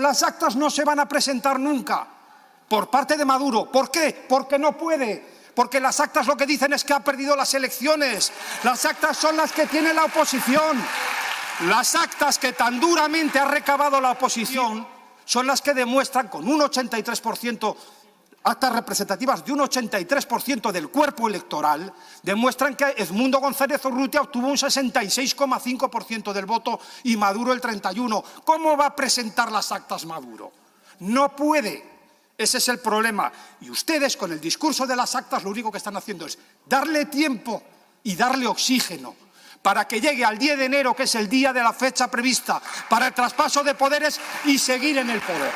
Las actas no se van a presentar nunca por parte de Maduro. ¿Por qué? Porque no puede. Porque las actas lo que dicen es que ha perdido las elecciones. Las actas son las que tiene la oposición. Las actas que tan duramente ha recabado la oposición son las que demuestran con un 83%, actas representativas de un 83% del cuerpo electoral, demuestran que Edmundo González Urrutia obtuvo un 66,5% del voto y Maduro el 31%. ¿Cómo va a presentar las actas Maduro? No puede. Ese es el problema. Y ustedes, con el discurso de las actas, lo único que están haciendo es darle tiempo y darle oxígeno para que llegue al 10 de enero, que es el día de la fecha prevista para el traspaso de poderes, y seguir en el poder.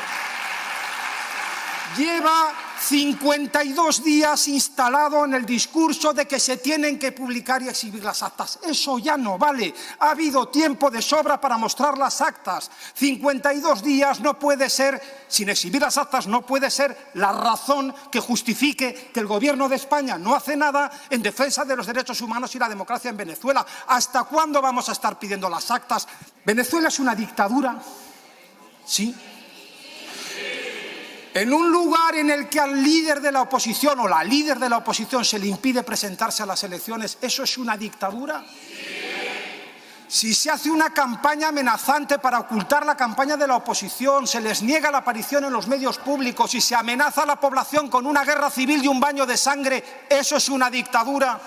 Lleva 52 días instalado en el discurso de que se tienen que publicar y exhibir las actas. Eso ya no vale. Ha habido tiempo de sobra para mostrar las actas. 52 días no puede ser, sin exhibir las actas, no puede ser la razón que justifique que el Gobierno de España no hace nada en defensa de los derechos humanos y la democracia en Venezuela. ¿Hasta cuándo vamos a estar pidiendo las actas? ¿Venezuela es una dictadura? Sí. En un lugar en el que al líder de la oposición o la líder de la oposición se le impide presentarse a las elecciones, ¿eso es una dictadura? Si se hace una campaña amenazante para ocultar la campaña de la oposición, se les niega la aparición en los medios públicos y se amenaza a la población con una guerra civil y un baño de sangre, ¿eso es una dictadura?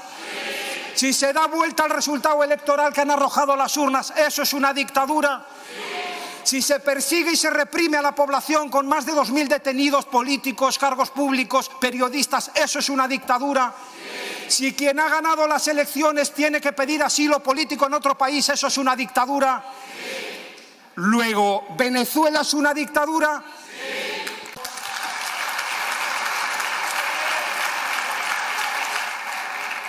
Si se da vuelta al resultado electoral que han arrojado las urnas, ¿eso es una dictadura? Si se persigue y se reprime a la población con más de 2.000 detenidos políticos, cargos públicos, periodistas, ¿eso es una dictadura? Si quien ha ganado las elecciones tiene que pedir asilo político en otro país, ¿eso es una dictadura? Luego, ¿Venezuela es una dictadura?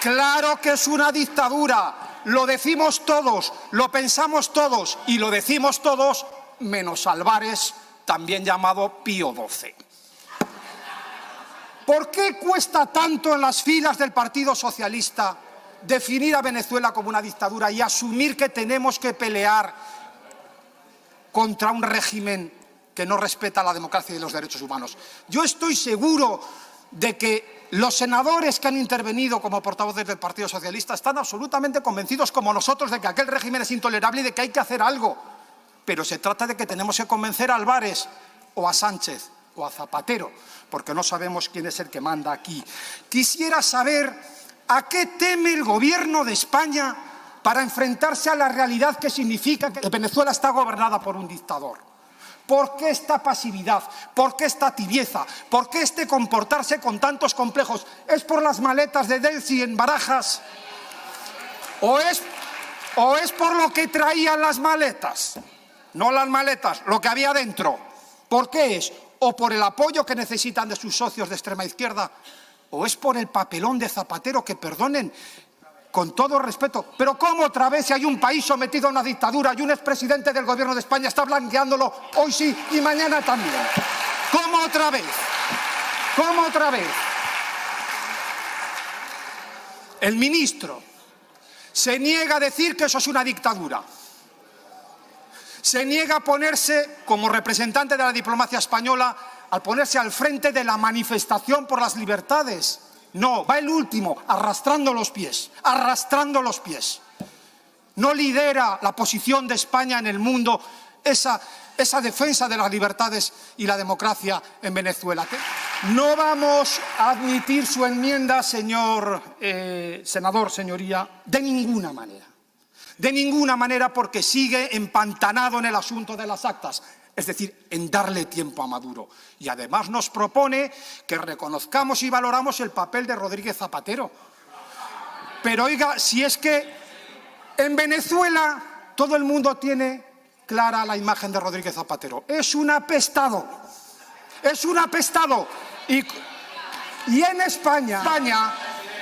Claro que es una dictadura. Lo decimos todos, lo pensamos todos y lo decimos todos menos Álvarez, también llamado Pío XII. ¿Por qué cuesta tanto en las filas del Partido Socialista definir a Venezuela como una dictadura y asumir que tenemos que pelear contra un régimen que no respeta la democracia y los derechos humanos? Yo estoy seguro de que los senadores que han intervenido como portavoces del Partido Socialista están absolutamente convencidos, como nosotros, de que aquel régimen es intolerable y de que hay que hacer algo. Pero se trata de que tenemos que convencer a Álvarez o a Sánchez o a Zapatero, porque no sabemos quién es el que manda aquí. Quisiera saber a qué teme el Gobierno de España para enfrentarse a la realidad que significa que Venezuela está gobernada por un dictador. ¿Por qué esta pasividad? ¿Por qué esta tibieza? ¿Por qué este comportarse con tantos complejos? ¿Es por las maletas de Delcy en Barajas? ¿O es por lo que traían las maletas? No las maletas, lo que había dentro. ¿Por qué es? ¿O por el apoyo que necesitan de sus socios de extrema izquierda? ¿O es por el papelón de Zapatero? Que perdonen, con todo respeto, pero ¿cómo otra vez, si hay un país sometido a una dictadura y un expresidente del Gobierno de España está blanqueándolo hoy sí y mañana también? ¿Cómo otra vez? ¿Cómo otra vez? El ministro se niega a decir que eso es una dictadura. Se niega a ponerse, como representante de la diplomacia española, a ponerse al frente de la manifestación por las libertades. No, va el último, arrastrando los pies, arrastrando los pies. No lidera la posición de España en el mundo, esa defensa de las libertades y la democracia en Venezuela. No vamos a admitir su enmienda, señor senador, señoría, de ninguna manera. De ninguna manera, porque sigue empantanado en el asunto de las actas, es decir, en darle tiempo a Maduro. Y además nos propone que reconozcamos y valoramos el papel de Rodríguez Zapatero. Pero oiga, si es que en Venezuela todo el mundo tiene clara la imagen de Rodríguez Zapatero. Es un apestado, es un apestado. Y en España,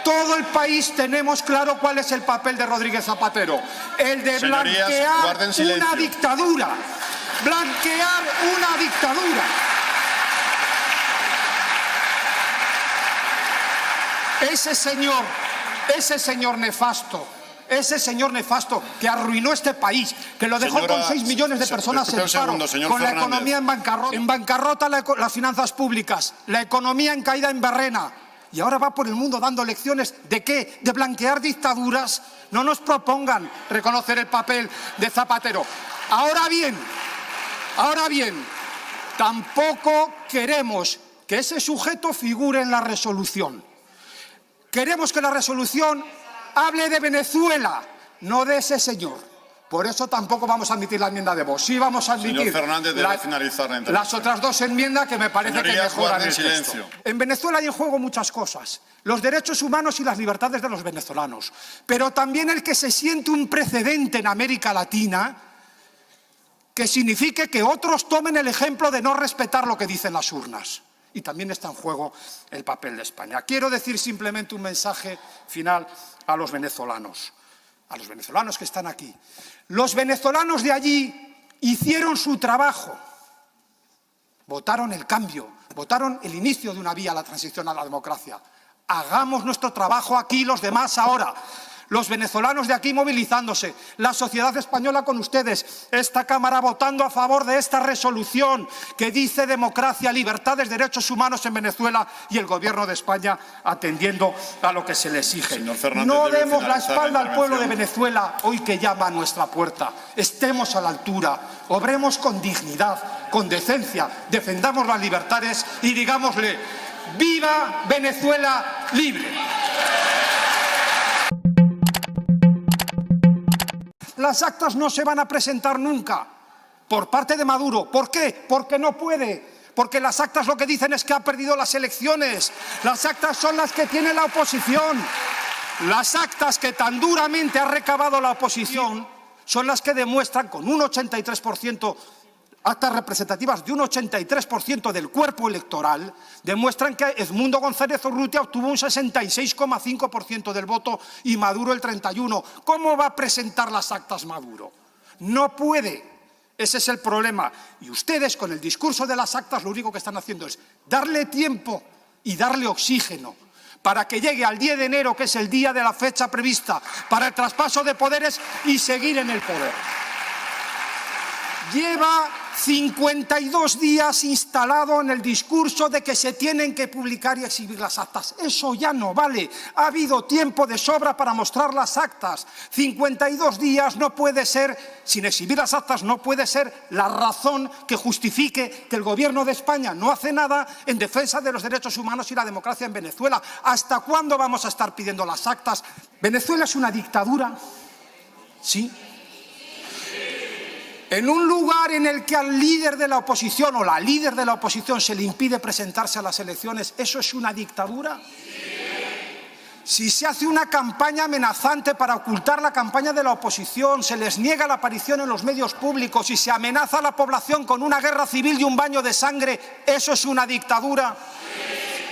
todo el país tenemos claro cuál es el papel de Rodríguez Zapatero. El de blanquear una dictadura. Blanquear una dictadura. Ese señor nefasto, Ese señor nefasto que arruinó este país, que lo dejó con 6 millones de personas en paro, con la economía en bancarrota las finanzas públicas, la economía en caída en barrena, y ahora va por el mundo dando lecciones ¿de qué? De blanquear dictaduras. No nos propongan reconocer el papel de Zapatero. Ahora bien, tampoco queremos que ese sujeto figure en la resolución. Queremos que la resolución hable de Venezuela, no de ese señor. Por eso tampoco vamos a admitir la enmienda de Vox. Sí vamos a admitir Señor Fernández, debe finalizar la las otras dos enmiendas que me parece que mejoran el texto. En Venezuela hay en juego muchas cosas. Los derechos humanos y las libertades de los venezolanos. Pero también el que se siente un precedente en América Latina que signifique que otros tomen el ejemplo de no respetar lo que dicen las urnas. Y también está en juego el papel de España. Quiero decir simplemente un mensaje final a los venezolanos que están aquí. Los venezolanos de allí hicieron su trabajo, votaron el cambio, votaron el inicio de una vía a la transición a la democracia. Hagamos nuestro trabajo aquí los demás ahora. Los venezolanos de aquí movilizándose, la sociedad española con ustedes, esta Cámara votando a favor de esta resolución que dice democracia, libertades, derechos humanos en Venezuela y el Gobierno de España atendiendo a lo que se le exige. No demos la espalda al pueblo de Venezuela hoy que llama a nuestra puerta. Estemos a la altura, obremos con dignidad, con decencia, defendamos las libertades y digámosle ¡viva Venezuela libre! Las actas no se van a presentar nunca por parte de Maduro. ¿Por qué? Porque no puede. Porque las actas lo que dicen es que ha perdido las elecciones. Las actas son las que tiene la oposición. Las actas que tan duramente ha recabado la oposición son las que demuestran con un 83%, actas representativas de un 83% del cuerpo electoral, demuestran que Edmundo González Urrutia obtuvo un 66,5% del voto y Maduro el 31%. ¿Cómo va a presentar las actas Maduro? No puede. Ese es el problema. Y ustedes, con el discurso de las actas, lo único que están haciendo es darle tiempo y darle oxígeno para que llegue al 10 de enero, que es el día de la fecha prevista para el traspaso de poderes, y seguir en el poder. Lleva 52 días instalado en el discurso de que se tienen que publicar y exhibir las actas. Eso ya no vale. Ha habido tiempo de sobra para mostrar las actas. 52 días no puede ser, sin exhibir las actas, no puede ser la razón que justifique que el Gobierno de España no hace nada en defensa de los derechos humanos y la democracia en Venezuela. ¿Hasta cuándo vamos a estar pidiendo las actas? ¿Venezuela es una dictadura? Sí. En un lugar en el que al líder de la oposición o la líder de la oposición se le impide presentarse a las elecciones, ¿eso es una dictadura? Si se hace una campaña amenazante para ocultar la campaña de la oposición, se les niega la aparición en los medios públicos y se amenaza a la población con una guerra civil y un baño de sangre, ¿eso es una dictadura?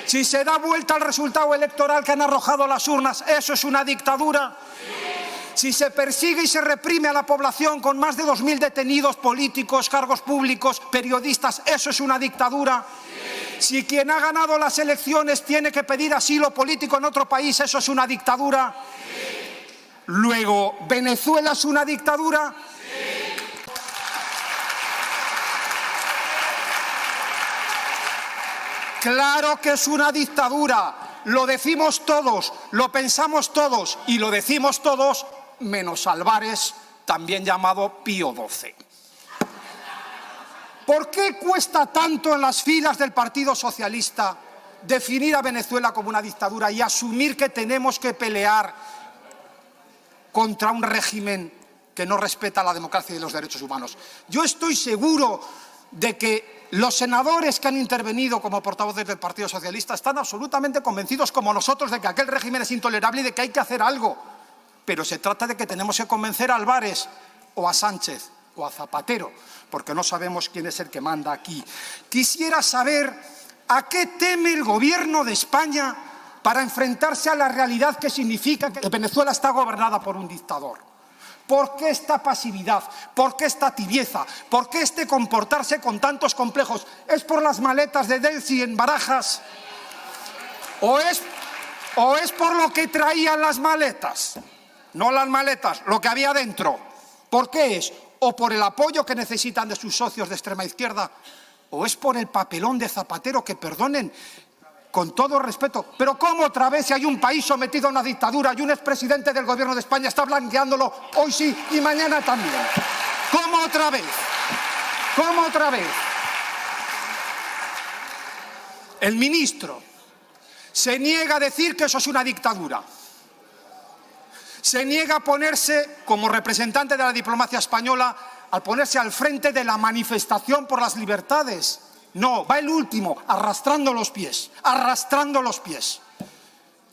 Si se da vuelta al resultado electoral que han arrojado las urnas, ¿eso es una dictadura? Si se persigue y se reprime a la población con más de 2.000 detenidos políticos, cargos públicos, periodistas, ¿eso es una dictadura? Si quien ha ganado las elecciones tiene que pedir asilo político en otro país, ¿eso es una dictadura? Luego, ¿Venezuela es una dictadura? Claro que es una dictadura. Lo decimos todos, lo pensamos todos y lo decimos todos menos Álvarez, también llamado Pío XII. ¿Por qué cuesta tanto en las filas del Partido Socialista definir a Venezuela como una dictadura y asumir que tenemos que pelear contra un régimen que no respeta la democracia y los derechos humanos? Yo estoy seguro de que los senadores que han intervenido como portavoces del Partido Socialista están absolutamente convencidos, como nosotros, de que aquel régimen es intolerable y de que hay que hacer algo. Pero se trata de que tenemos que convencer a Álvarez o a Sánchez o a Zapatero, porque no sabemos quién es el que manda aquí. Quisiera saber a qué teme el Gobierno de España para enfrentarse a la realidad que significa que Venezuela está gobernada por un dictador. ¿Por qué esta pasividad? ¿Por qué esta tibieza? ¿Por qué este comportarse con tantos complejos? ¿Es por las maletas de Delcy en Barajas? ¿O es por lo que traían las maletas? no las maletas, lo que había dentro. ¿Por qué es? ¿O por el apoyo que necesitan de sus socios de extrema izquierda? ¿O es por el papelón de Zapatero? Que perdonen, con todo respeto, pero ¿cómo otra vez, si hay un país sometido a una dictadura y un expresidente del Gobierno de España está blanqueándolo hoy sí y mañana también? ¿Cómo otra vez? ¿Cómo otra vez? El ministro se niega a decir que eso es una dictadura. Se niega a ponerse, como representante de la diplomacia española, a ponerse al frente de la manifestación por las libertades. No, va el último, arrastrando los pies, arrastrando los pies.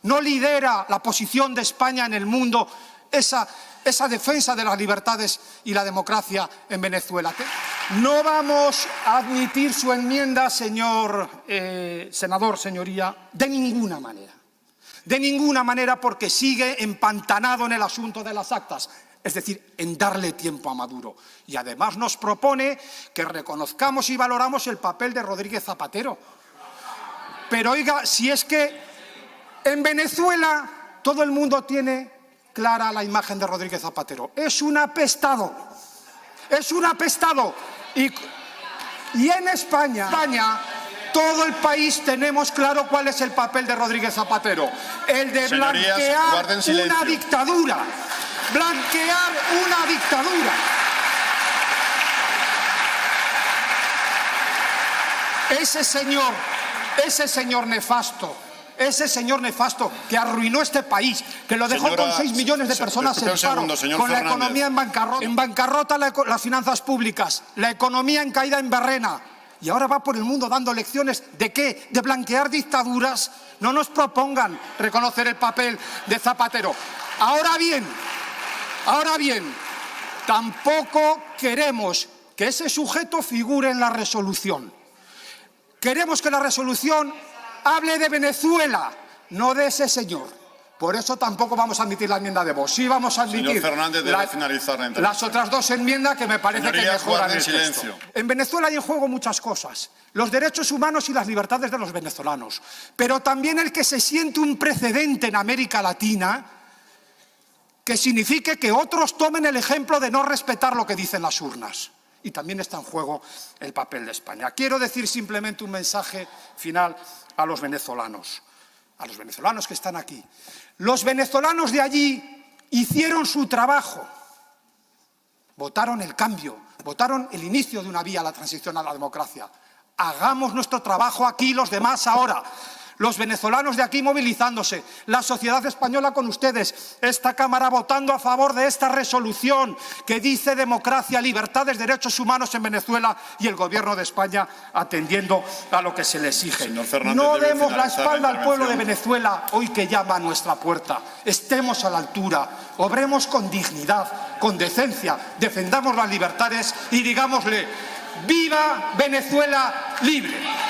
No lidera la posición de España en el mundo, esa defensa de las libertades y la democracia en Venezuela. No vamos a admitir su enmienda, señor senador, señoría, de ninguna manera. De ninguna manera, porque sigue empantanado en el asunto de las actas, es decir, en darle tiempo a Maduro. Y además nos propone que reconozcamos y valoramos el papel de Rodríguez Zapatero. Pero oiga, si es que en Venezuela todo el mundo tiene clara la imagen de Rodríguez Zapatero. Es un apestado, es un apestado. Y en España, todo el país tenemos claro cuál es el papel de Rodríguez Zapatero. El de blanquear una dictadura. Blanquear una dictadura. Ese señor nefasto que arruinó este país, que lo dejó con 6 millones de personas en paro, con la economía en bancarrota, las finanzas públicas, la economía en caída en barrena, y ahora va por el mundo dando lecciones ¿de qué? De blanquear dictaduras. No nos propongan reconocer el papel de Zapatero. Ahora bien, tampoco queremos que ese sujeto figure en la resolución. Queremos que la resolución hable de Venezuela, no de ese señor. Por eso tampoco vamos a admitir la enmienda de Vox. Sí vamos a admitir Señor Fernández, debe finalizar la entrevista. Las otras dos enmiendas que me parece que mejoran el texto. En Venezuela hay en juego muchas cosas. Los derechos humanos y las libertades de los venezolanos. Pero también el que se siente un precedente en América Latina que signifique que otros tomen el ejemplo de no respetar lo que dicen las urnas. Y también está en juego el papel de España. Quiero decir simplemente un mensaje final a los venezolanos que están aquí. Los venezolanos de allí hicieron su trabajo, votaron el cambio, votaron el inicio de una vía a la transición a la democracia. Hagamos nuestro trabajo aquí los demás ahora. Los venezolanos de aquí movilizándose, la sociedad española con ustedes, esta Cámara votando a favor de esta resolución que dice democracia, libertades, derechos humanos en Venezuela y el Gobierno de España atendiendo a lo que se le exige. No demos la espalda al pueblo de Venezuela hoy que llama a nuestra puerta. Estemos a la altura, obremos con dignidad, con decencia, defendamos las libertades y digámosle ¡viva Venezuela libre!